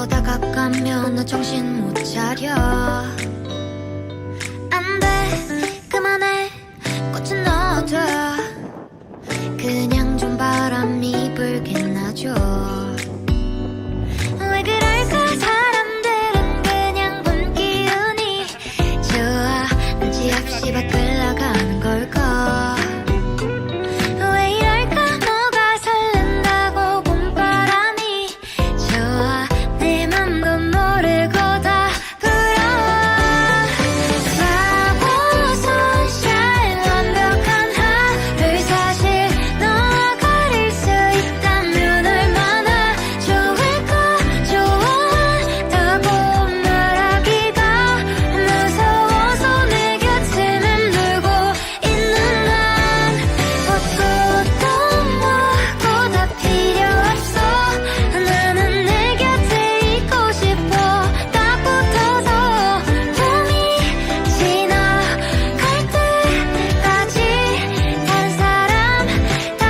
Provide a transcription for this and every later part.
그러다가 가면 나 정신 못 차려. 안돼 그만해 꽃은 넣어둬. 그냥 좀 바람이 불긴 하죠. 왜 그럴까 사람들은 그냥 본 기운이 좋아. 눈치 없이 밖을 나가는 걸까. 왜 이럴까 뭐가 설렌다고 봄바람이 좋아. 내 맘도 모르고 다 부러워. Flower sunshine 완벽한 하루. 사실 너와 가릴 수 있다면 얼마나 좋을까. 좋아한다고 말하기가 무서워서 내 곁에 맴돌고 있는 난 꽃도 뭐고 다 필요 없어. 나는 내 곁에 있고 싶어. 딱 붙어서 봄이 지나갈 때까지. 다른 사람 다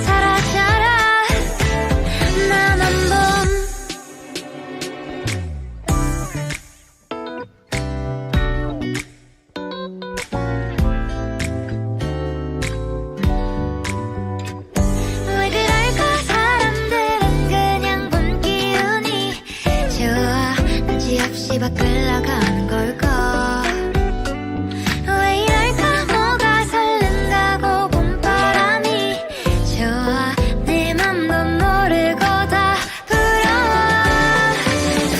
사라져라. 난 한번 왜 그럴까 사람들은 그냥 본 기운이 좋아. 눈치 없이 밖을 나가는 걸까. 왜 이럴까 뭐가 설렌다고 봄바람이 좋아. 내 맘도 모르고 다 부러워.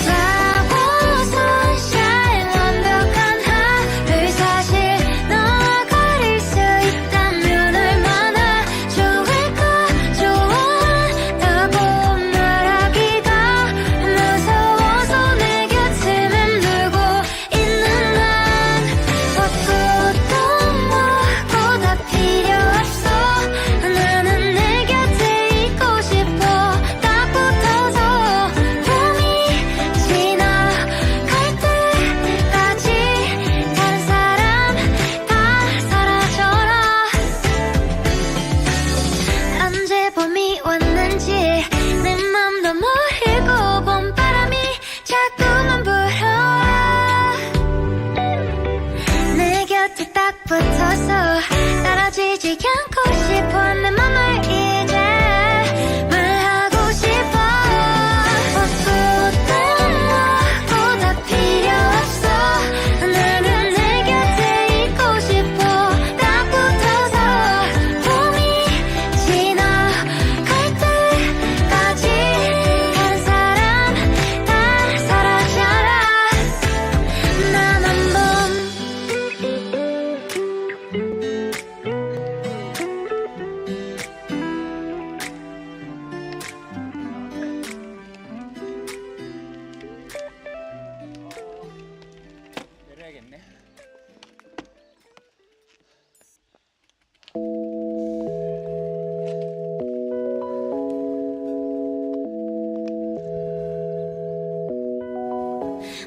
Flower sunshine 완벽한 하루. 사실 너와 가릴 수 있다면 얼마나 좋을까. 좋아한다고 말하기가 무서워서 내 곁에 맴돌고 있는 난 꽃도 뭐고 다 필요 없어. 나는 내 곁에 있고 싶어. 딱 붙어서 봄이 지나갈 때까지. 다른 사람 다 사라져라. 언제 봄이 왔는지 내 맘도 모르고 봄바람이 자꾸만 불어와. 내 곁에 딱 붙어서 떨어지지 않고 싶어. 내 맘을 이제 말하고 싶어. 꽃도 뭐고 다 필요 없어. 나는 내 곁에 있고 싶어. 딱 붙어서 봄이 지나갈 때까지. 다른 사람 다 사라져라. 난 한번 내려야겠네.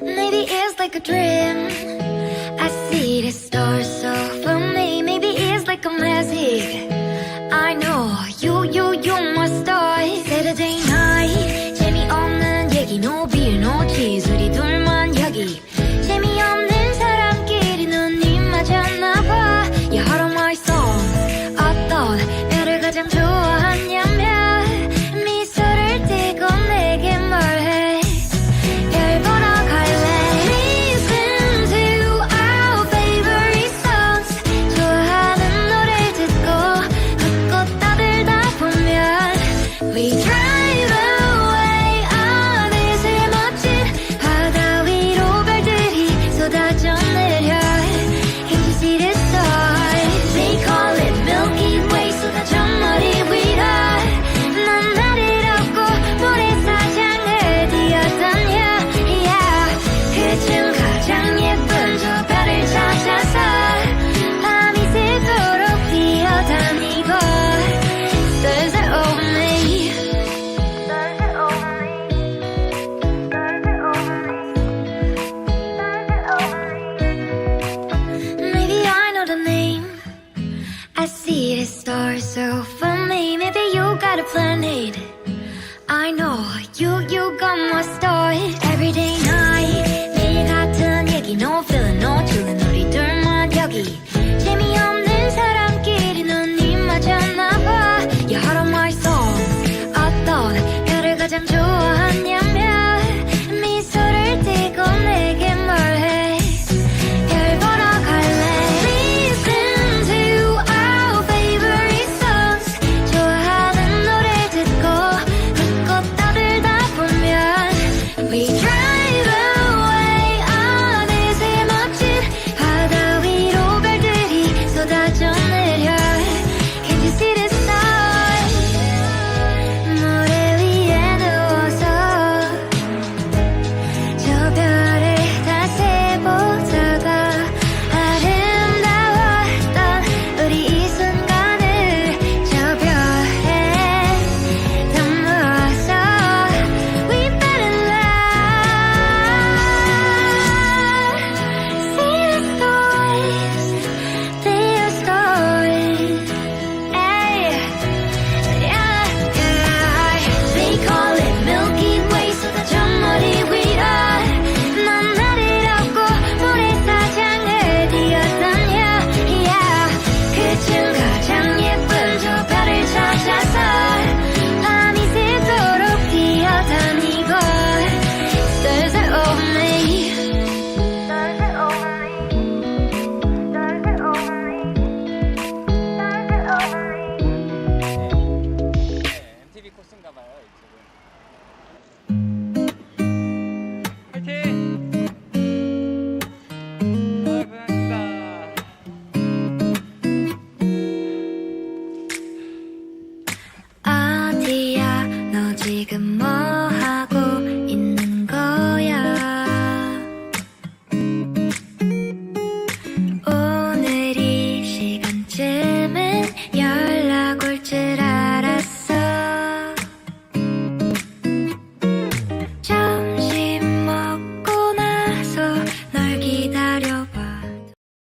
Maybe it's like a dream. I see the stars so for me. Maybe it's like a magic. I know you're my star. Saturday night 재미없는 얘기 no beer no cheese. 우리 둘만 여기